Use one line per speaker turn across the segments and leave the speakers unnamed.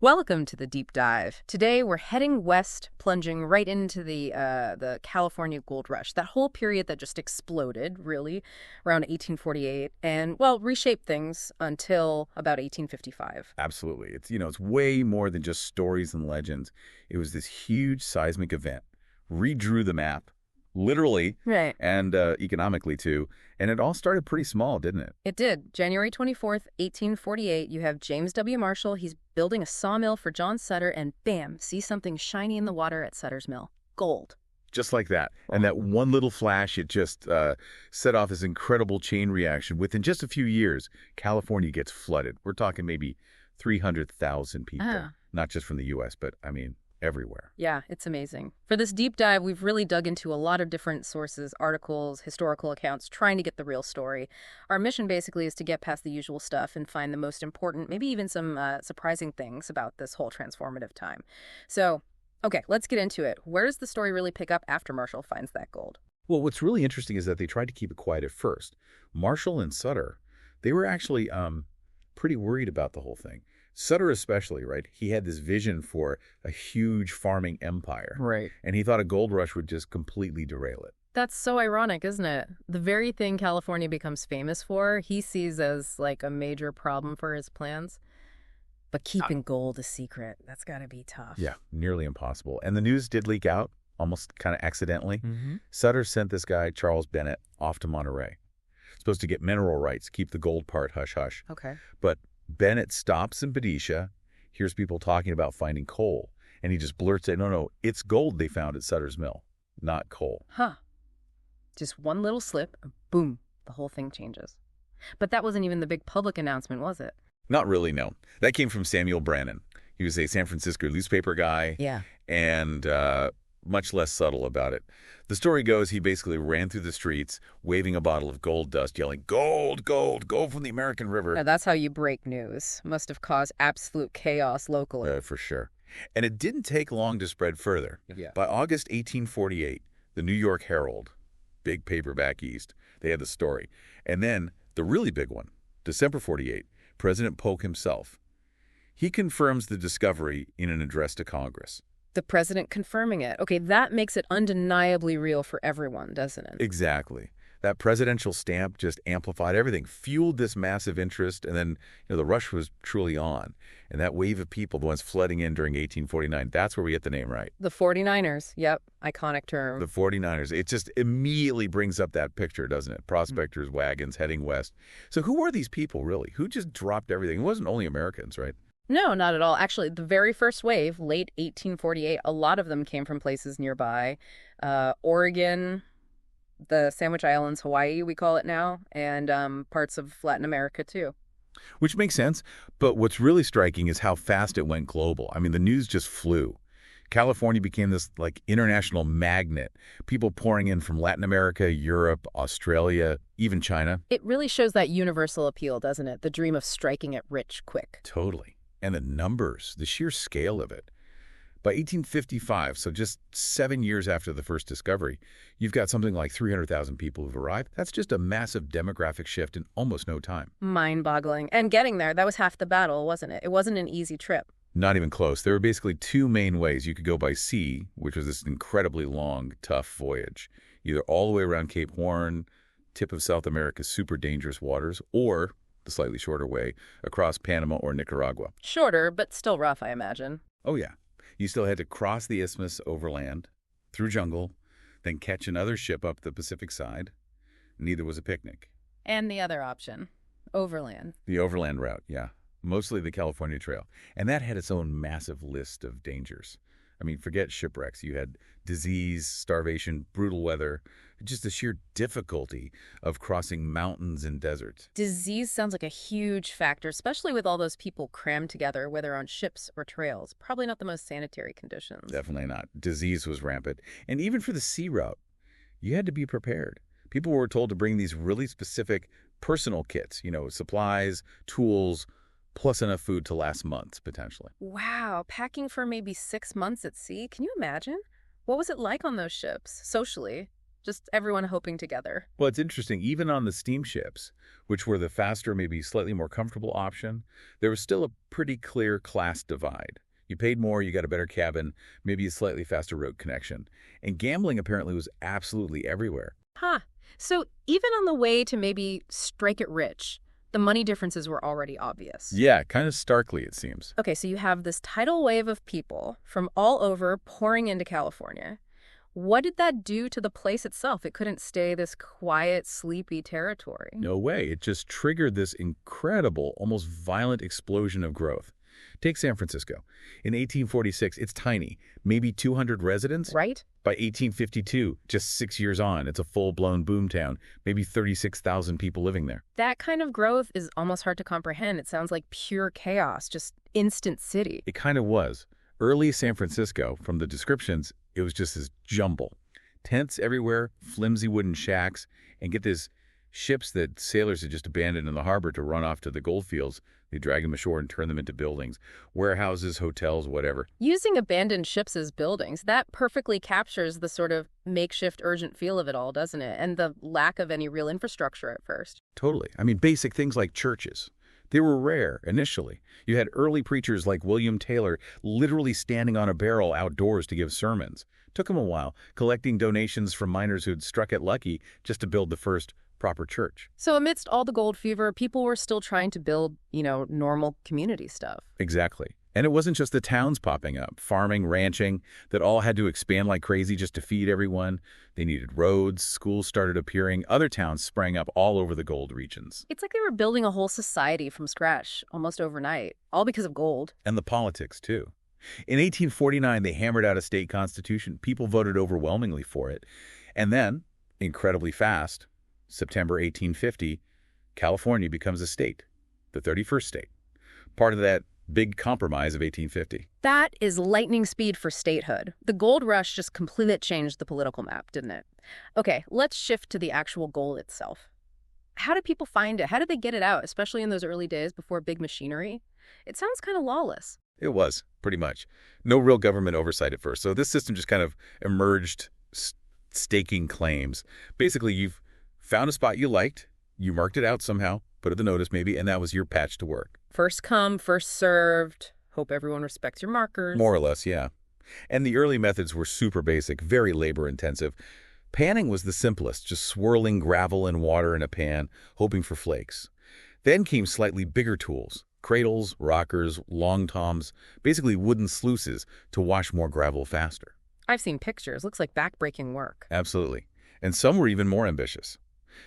Welcome to the deep dive. Today we're heading west, plunging right into the California gold rush. That whole period that just exploded, really, around 1848, and well, reshaped things until about 1855.
Absolutely. It's way more than just stories and legends. It was this huge seismic event, redrew the map, literally
Right.
and economically too. And it all started pretty small, didn't it?
It did. January 24th, 1848. You have James W. Marshall. He's building a sawmill for John Sutter, and bam, see something shiny in the water at Sutter's mill. Gold.
Just like that. And that one little flash, it just set off this incredible chain reaction. Within just a few years, California gets flooded. We're talking maybe 300,000 people, not just from the U.S., but I mean, everywhere.
Yeah, it's amazing. For this deep dive, we've really dug into a lot of different sources, articles, historical accounts, trying to get the real story. Our mission basically is to get past the usual stuff and find the most important, maybe even some surprising things about this whole transformative time. So, okay, let's get into it. Where does the story really pick up after Marshall finds that gold?
Well, what's really interesting is that they tried to keep it quiet at first. Marshall and Sutter, they were actually pretty worried about the whole thing. Sutter especially, right? He had this vision for a huge farming empire.
Right.
And he thought a gold rush would just completely derail it.
That's so ironic, isn't it? The very thing California becomes famous for, he sees as like a major problem for his plans. But keeping gold a secret, that's got to be tough.
Yeah, nearly impossible. And the news did leak out, almost kind of accidentally.
Mm-hmm.
Sutter sent this guy, Charles Bennett, off to Monterey. Supposed to get mineral rights, keep the gold part hush-hush.
Okay.
But Bennett stops in Benicia, hears people talking about finding coal, and he just blurts out, no, it's gold they found at Sutter's mill, not coal.
Huh. Just one little slip, and boom, the whole thing changes. But that wasn't even the big public announcement, was it?
Not really, no. That came from Samuel Brannan. He was a San Francisco newspaper guy.
Yeah.
And much less subtle about it. The story goes he basically ran through the streets, waving a bottle of gold dust, yelling, "Gold, gold, gold from the American River."
Now, that's how you break news. Must have caused absolute chaos locally.
For sure. And it didn't take long to spread further.
Yeah.
By August 1848, the New York Herald, big paper back east, they had the story. And then the really big one, December 48, President Polk himself. He confirms the discovery in an address to Congress.
The president confirming it. Okay, that makes it undeniably real for everyone, doesn't it?
Exactly. That presidential stamp just amplified everything, fueled this massive interest, and then the rush was truly on. And that wave of people, the ones flooding in during 1849, that's where we get the name right.
The 49ers. Yep, iconic term.
The 49ers. It just immediately brings up that picture, doesn't it? Prospectors, wagons heading west. So who are these people, really? Who just dropped everything? It wasn't only Americans, right?
No, not at all. Actually, the very first wave, late 1848, a lot of them came from places nearby. Oregon, the Sandwich Islands, Hawaii, we call it now, and parts of Latin America, too.
Which makes sense. But what's really striking is how fast it went global. I mean, the news just flew. California became this, international magnet. People pouring in from Latin America, Europe, Australia, even China.
It really shows that universal appeal, doesn't it? The dream of striking it rich quick.
Totally. And the numbers, the sheer scale of it. By 1855, so just 7 years after the first discovery, you've got something like 300,000 people who've arrived. That's just a massive demographic shift in almost no time.
Mind-boggling. And getting there, that was half the battle, wasn't it? It wasn't an easy trip.
Not even close. There were basically two main ways. You could go by sea, which was this incredibly long, tough voyage, either all the way around Cape Horn, tip of South America's super dangerous waters, or the slightly shorter way, across Panama or Nicaragua.
Shorter, but still rough, I imagine.
Oh, yeah. You still had to cross the Isthmus overland, through jungle, then catch another ship up the Pacific side. Neither was a picnic.
And the other option, overland.
The overland route, yeah. Mostly the California Trail. And that had its own massive list of dangers. I mean, forget shipwrecks. You had disease, starvation, brutal weather, just the sheer difficulty of crossing mountains and deserts.
Disease sounds like a huge factor, especially with all those people crammed together, whether on ships or trails. Probably not the most sanitary conditions.
Definitely not. Disease was rampant. And even for the sea route, you had to be prepared. People were told to bring these really specific personal kits, supplies, tools, plus enough food to last months, potentially.
Wow, packing for maybe 6 months at sea? Can you imagine? What was it like on those ships, socially? Just everyone hoping together.
Well, it's interesting. Even on the steamships, which were the faster, maybe slightly more comfortable option, there was still a pretty clear class divide. You paid more, you got a better cabin, maybe a slightly faster road connection. And gambling apparently was absolutely everywhere.
Huh. So even on the way to maybe strike it rich, the money differences were already obvious.
Yeah, kind of starkly, it seems.
Okay, so you have this tidal wave of people from all over pouring into California. What did that do to the place itself? It couldn't stay this quiet, sleepy territory.
No way. It just triggered this incredible, almost violent explosion of growth. Take San Francisco. In 1846, it's tiny, maybe 200 residents.
Right?
By 1852, just 6 years on, it's a full-blown boomtown, maybe 36,000 people living there.
That kind of growth is almost hard to comprehend. It sounds like pure chaos, just instant city.
It kind of was. Early San Francisco, from the descriptions, it was just this jumble. Tents everywhere, flimsy wooden shacks, and get this, ships that sailors had just abandoned in the harbor to run off to the gold fields. They drag them ashore and turn them into buildings, warehouses, hotels, whatever.
Using abandoned ships as buildings, that perfectly captures the sort of makeshift urgent feel of it all, doesn't it? And the lack of any real infrastructure at first.
Totally. I mean, basic things like churches. They were rare initially. You had early preachers like William Taylor literally standing on a barrel outdoors to give sermons. Took him a while, collecting donations from miners who'd struck it lucky just to build the first proper church.
So amidst all the gold fever, people were still trying to build, normal community stuff.
Exactly. And it wasn't just the towns popping up, farming, ranching, that all had to expand like crazy just to feed everyone. They needed roads, schools started appearing, other towns sprang up all over the gold regions.
It's like they were building a whole society from scratch, almost overnight, all because of gold.
And the politics, too. In 1849, they hammered out a state constitution. People voted overwhelmingly for it. And then, incredibly fast, September 1850, California becomes a state, the 31st state. Part of that big compromise of 1850.
That is lightning speed for statehood. The gold rush just completely changed the political map, didn't it? Okay, let's shift to the actual gold itself. How did people find it? How did they get it out, especially in those early days before big machinery? It sounds kind of lawless.
It was, pretty much. No real government oversight at first. So this system just kind of emerged staking claims. Basically, you've found a spot you liked, you marked it out somehow, put it the notice maybe, and that was your patch to work.
First come, first served. Hope everyone respects your markers.
More or less, yeah. And the early methods were super basic, very labor-intensive. Panning was the simplest, just swirling gravel and water in a pan, hoping for flakes. Then came slightly bigger tools, cradles, rockers, long toms, basically wooden sluices to wash more gravel faster.
I've seen pictures. Looks like backbreaking work.
Absolutely. And some were even more ambitious.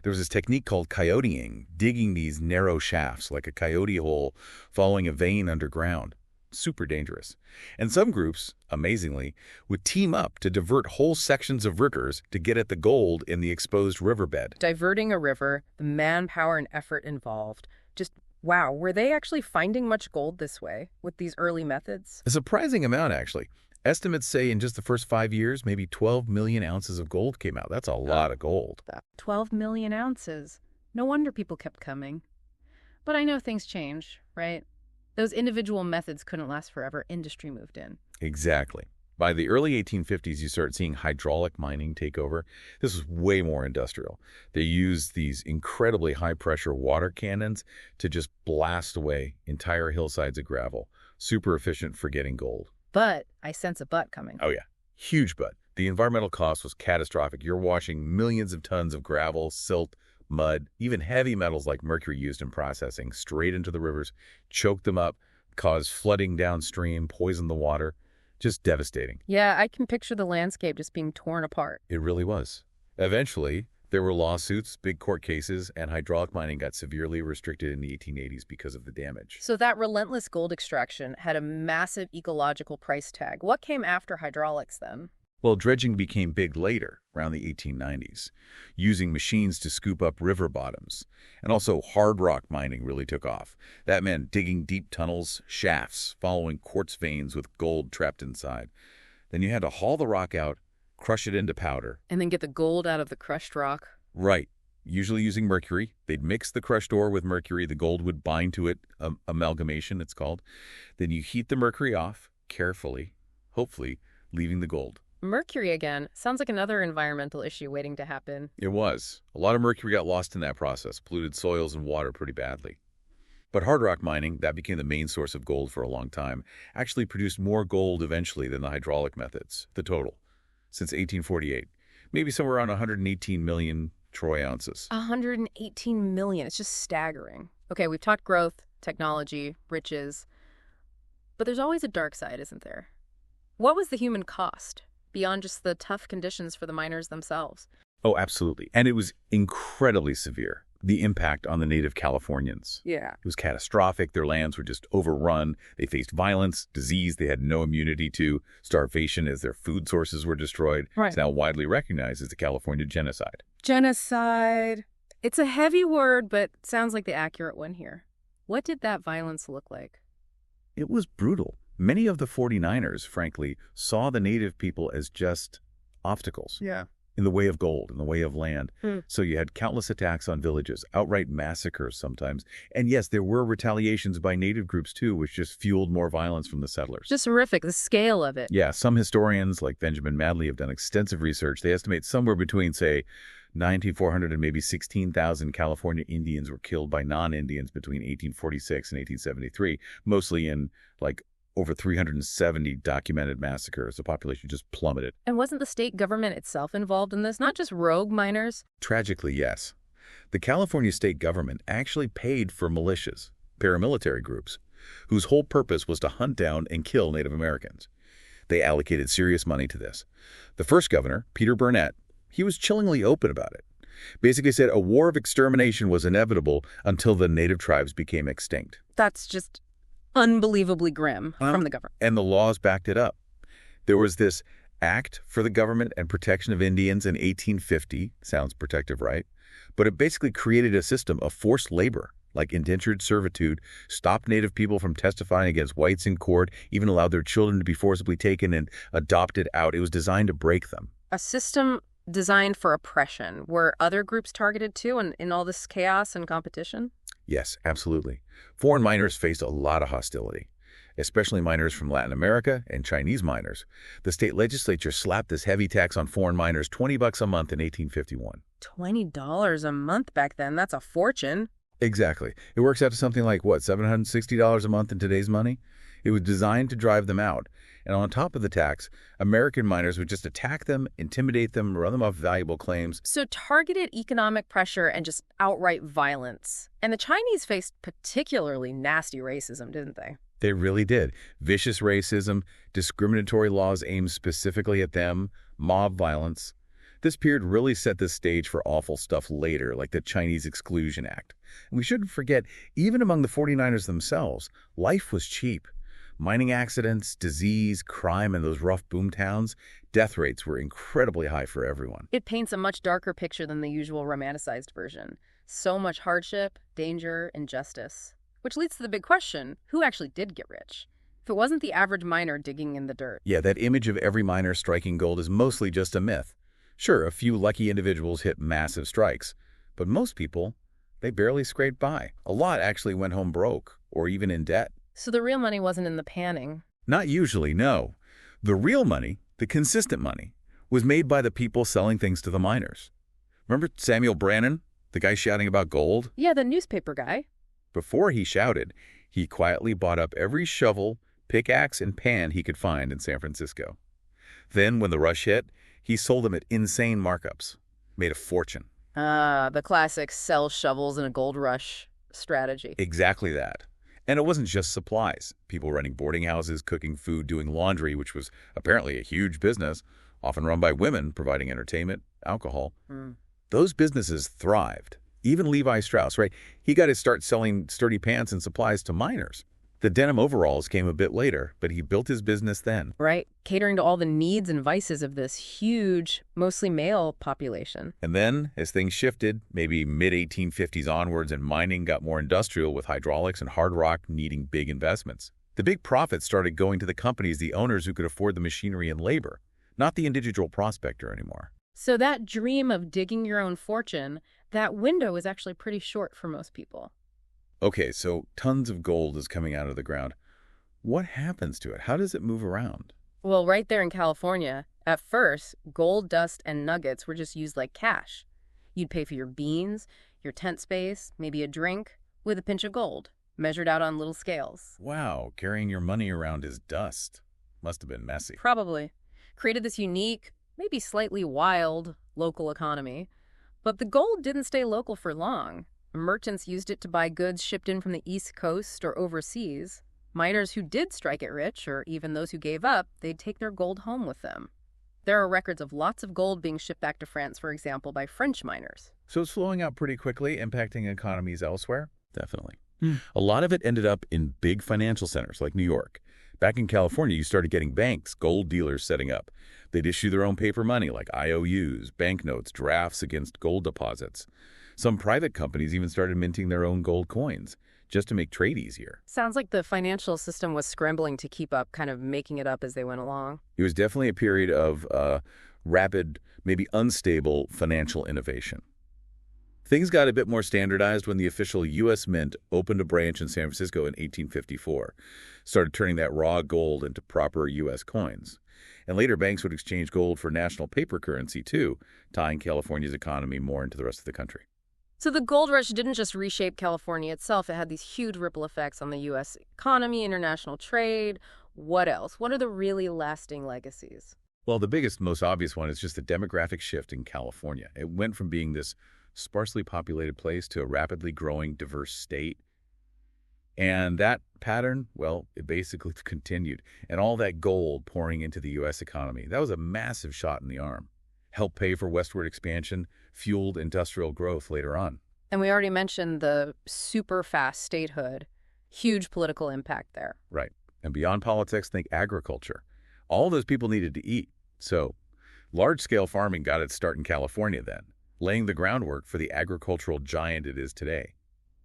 There was this technique called coyoteing, digging these narrow shafts like a coyote hole, following a vein underground. Super dangerous. And some groups, amazingly, would team up to divert whole sections of rivers to get at the gold in the exposed riverbed.
Diverting a river, the manpower and effort involved. Just, wow, were they actually finding much gold this way with these early methods?
A surprising amount, actually. Estimates say in just the first 5 years, maybe 12 million ounces of gold came out. That's a lot of gold.
12 million ounces. No wonder people kept coming. But I know things change, right? Those individual methods couldn't last forever. Industry moved in.
Exactly. By the early 1850s, you start seeing hydraulic mining take over. This was way more industrial. They used these incredibly high-pressure water cannons to just blast away entire hillsides of gravel. Super efficient for getting gold.
But I sense a but coming.
Oh, yeah. Huge but. The environmental cost was catastrophic. You're washing millions of tons of gravel, silt, mud, even heavy metals like mercury used in processing straight into the rivers, choked them up, caused flooding downstream, poisoned the water. Just devastating.
Yeah, I can picture the landscape just being torn apart.
It really was. Eventually, there were lawsuits, big court cases, and hydraulic mining got severely restricted in the 1880s because of the damage.
So that relentless gold extraction had a massive ecological price tag. What came after hydraulics then?
Well, dredging became big later, around the 1890s, using machines to scoop up river bottoms. And also hard rock mining really took off. That meant digging deep tunnels, shafts, following quartz veins with gold trapped inside. Then you had to haul the rock out, crush it into powder.
And then get the gold out of the crushed rock.
Right. Usually using mercury. They'd mix the crushed ore with mercury. The gold would bind to it, amalgamation it's called. Then you heat the mercury off carefully, hopefully leaving the gold.
Mercury again. Sounds like another environmental issue waiting to happen.
It was. A lot of mercury got lost in that process, polluted soils and water pretty badly. But hard rock mining, that became the main source of gold for a long time, actually produced more gold eventually than the hydraulic methods, the total, since 1848. Maybe somewhere around 118 million troy ounces.
118 million. It's just staggering. Okay, we've talked growth, technology, riches. But there's always a dark side, isn't there? What was the human cost, beyond just the tough conditions for the miners themselves?
Oh, absolutely. And it was incredibly severe, the impact on the native Californians.
Yeah.
It was catastrophic. Their lands were just overrun. They faced violence, disease they had no immunity to, starvation as their food sources were destroyed.
Right.
It's now widely recognized as the California genocide.
Genocide. It's a heavy word, but sounds like the accurate one here. What did that violence look like?
It was brutal. Many of the 49ers, frankly, saw the native people as just obstacles.
Yeah.
In the way of gold, in the way of land.
Hmm.
So you had countless attacks on villages, outright massacres sometimes. And yes, there were retaliations by native groups too, which just fueled more violence from the settlers.
Just horrific, the scale of it.
Yeah, some historians like Benjamin Madley have done extensive research. They estimate somewhere between, say, 9,400 and maybe 16,000 California Indians were killed by non-Indians between 1846 and 1873, mostly in like over 370 documented massacres. The population just plummeted.
And wasn't the state government itself involved in this? Not just rogue miners?
Tragically, yes. The California state government actually paid for militias, paramilitary groups, whose whole purpose was to hunt down and kill Native Americans. They allocated serious money to this. The first governor, Peter Burnett, he was chillingly open about it. Basically said a war of extermination was inevitable until the native tribes became extinct.
That's just unbelievably grim from the government.
And the laws backed it up. There was this Act for the Government and Protection of Indians in 1850. Sounds protective, right? But it basically created a system of forced labor, like indentured servitude, stopped native people from testifying against whites in court, even allowed their children to be forcibly taken and adopted out. It was designed to break them.
A system designed for oppression. Were other groups targeted too in all this chaos and competition?
Yes, absolutely. Foreign miners faced a lot of hostility, especially miners from Latin America and Chinese miners. The state legislature slapped this heavy tax on foreign miners, $20 a month in 1851.
$20 a month back then. That's a fortune.
Exactly. It works out to something like, what, $760 a month in today's money? It was designed to drive them out. And on top of the tax, American miners would just attack them, intimidate them, run them off valuable claims.
So targeted economic pressure and just outright violence. And the Chinese faced particularly nasty racism, didn't they?
They really did. Vicious racism, discriminatory laws aimed specifically at them, mob violence. This period really set the stage for awful stuff later, like the Chinese Exclusion Act. And we shouldn't forget, even among the 49ers themselves, life was cheap. Mining accidents, disease, crime in those rough boom towns, death rates were incredibly high for everyone.
It paints a much darker picture than the usual romanticized version. So much hardship, danger, injustice. Which leads to the big question, who actually did get rich? If it wasn't the average miner digging in the dirt.
Yeah, that image of every miner striking gold is mostly just a myth. Sure, a few lucky individuals hit massive strikes, but most people, they barely scraped by. A lot actually went home broke, or even in debt.
So the real money wasn't in the panning.
Not usually, no. The real money, the consistent money, was made by the people selling things to the miners. Remember Samuel Brannan, the guy shouting about gold?
Yeah, the newspaper guy.
Before he shouted, he quietly bought up every shovel, pickaxe, and pan he could find in San Francisco. Then, when the rush hit, he sold them at insane markups. Made a fortune.
Ah, the classic sell shovels in a gold rush strategy.
Exactly that. And it wasn't just supplies. People running boarding houses, cooking food, doing laundry, which was apparently a huge business, often run by women, providing entertainment, alcohol. Those businesses thrived. Even Levi Strauss, right? He got to start selling sturdy pants and supplies to miners. The denim overalls came a bit later, but he built his business then.
Right, catering to all the needs and vices of this huge, mostly male population.
And then, as things shifted, maybe mid-1850s onwards, and mining got more industrial with hydraulics and hard rock needing big investments, the big profits started going to the companies, the owners who could afford the machinery and labor, not the individual prospector anymore.
So that dream of digging your own fortune, that window is actually pretty short for most people.
Okay, so tons of gold is coming out of the ground. What happens to it? How does it move around?
Well, right there in California, At first, gold dust and nuggets were just used like cash. You'd pay for your beans, your tent space, maybe a drink, with a pinch of gold, measured out on little scales.
Wow, carrying your money around as dust. Must have been messy.
Probably. Created this unique, maybe slightly wild, local economy. But the gold didn't stay local for long. Merchants used it to buy goods shipped in from the East Coast or overseas. Miners who did strike it rich, or even those who gave up, they'd take their gold home with them. There are records of lots of gold being shipped back to France, for example, by French miners.
So it's flowing out pretty quickly, impacting economies elsewhere? Definitely. A lot of it ended up in big financial centers like New York. Back in California, you started getting banks, gold dealers setting up. They'd issue their own paper money like IOUs, banknotes, drafts against gold deposits. Some private companies even started minting their own gold coins just to make trade easier.
Sounds like the financial system was scrambling to keep up, kind of making it up as they went along.
It was definitely a period of rapid, maybe unstable financial innovation. Things got a bit more standardized when the official U.S. Mint opened a branch in San Francisco in 1854, started turning that raw gold into proper U.S. coins. And later, banks would exchange gold for national paper currency, too, tying California's economy more into the rest of the country.
So the gold rush didn't just reshape California itself. It had these huge ripple effects on the U.S. economy, international trade. What else? What are the really lasting legacies?
Well, the biggest, most obvious one is just the demographic shift in California. It went from being this sparsely populated place to a rapidly growing, diverse state. And that pattern, well, it basically continued. And all that gold pouring into the U.S. economy, that was a massive shot in the arm. Helped pay for westward expansion, fueled industrial growth later on.
And we already mentioned the super fast statehood. Huge political impact there.
Right. And beyond politics, think agriculture. All those people needed to eat. So large-scale farming got its start in California then, laying the groundwork for the agricultural giant it is today.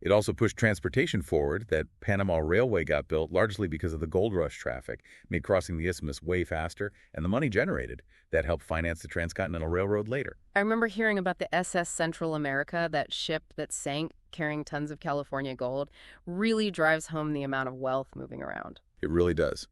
It also pushed transportation forward. That Panama Railway got built largely because of the gold rush traffic, made crossing the Isthmus way faster, and the money generated that helped finance the Transcontinental Railroad later.
I remember hearing about the SS Central America, that ship that sank carrying tons of California gold. Really drives home the amount of wealth moving around.
It really does.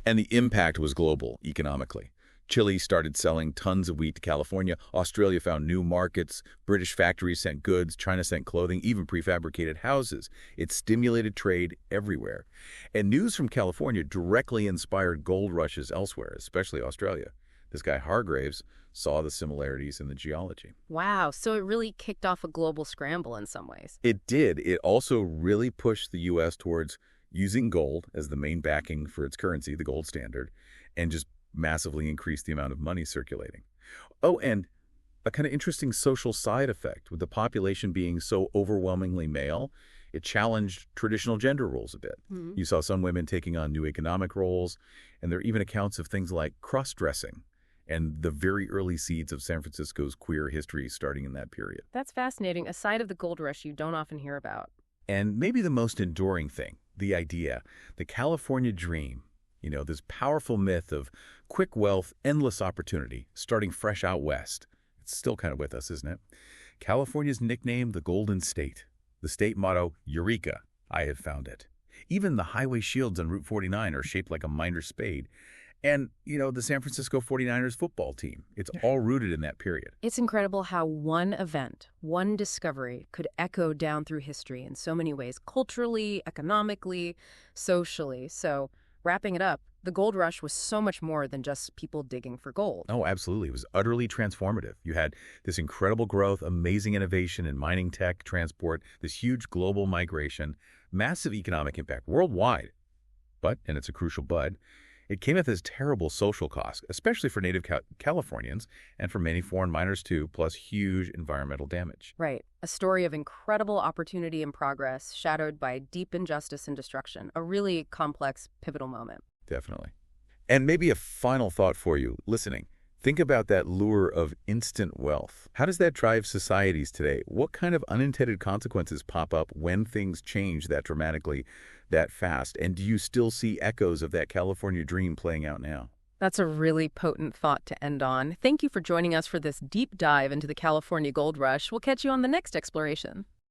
And the impact was global economically. Chile started selling tons of wheat to California. Australia found new markets. British factories sent goods. China sent clothing, even prefabricated houses. It stimulated trade everywhere. And news from California directly inspired gold rushes elsewhere, especially Australia. This guy Hargraves saw the similarities in the geology.
Wow, so it really kicked off a global scramble in some ways.
It did. It also really pushed the U.S. towards using gold as the main backing for its currency, the gold standard, and just massively increased the amount of money circulating. Oh, and a kind of interesting social side effect with the population being so overwhelmingly male, it challenged traditional gender roles a bit.
Mm-hmm.
You saw some women taking on new economic roles, and there are even accounts of things like cross-dressing and the very early seeds of San Francisco's queer history starting in that period.
That's fascinating, a side of the gold rush you don't often hear about.
And maybe the most enduring thing, the idea, the California dream, this powerful myth of quick wealth, endless opportunity, starting fresh out west. It's still kind of with us, isn't it? California's nickname, the Golden State. The state motto, Eureka, I have found it. Even the highway shields on Route 49 are shaped like a miner's spade. And, the San Francisco 49ers football team. It's all rooted in that period.
It's incredible how one event, one discovery, could echo down through history in so many ways, culturally, economically, socially. So, wrapping it up, the gold rush was so much more than just people digging for gold.
Oh, absolutely. It was utterly transformative. You had this incredible growth, amazing innovation in mining tech, transport, this huge global migration, massive economic impact worldwide. But, and it's a crucial but, it came at this terrible social cost, especially for native Californians and for many foreign miners too, plus huge environmental damage.
Right. A story of incredible opportunity and progress, shadowed by deep injustice and destruction. A really complex, pivotal moment.
Definitely. And maybe a final thought for you, listening. Think about that lure of instant wealth. How does that drive societies today? What kind of unintended consequences pop up when things change that dramatically, that fast? And do you still see echoes of that California dream playing out now?
That's a really potent thought to end on. Thank you for joining us for this deep dive into the California gold rush. We'll catch you on the next exploration.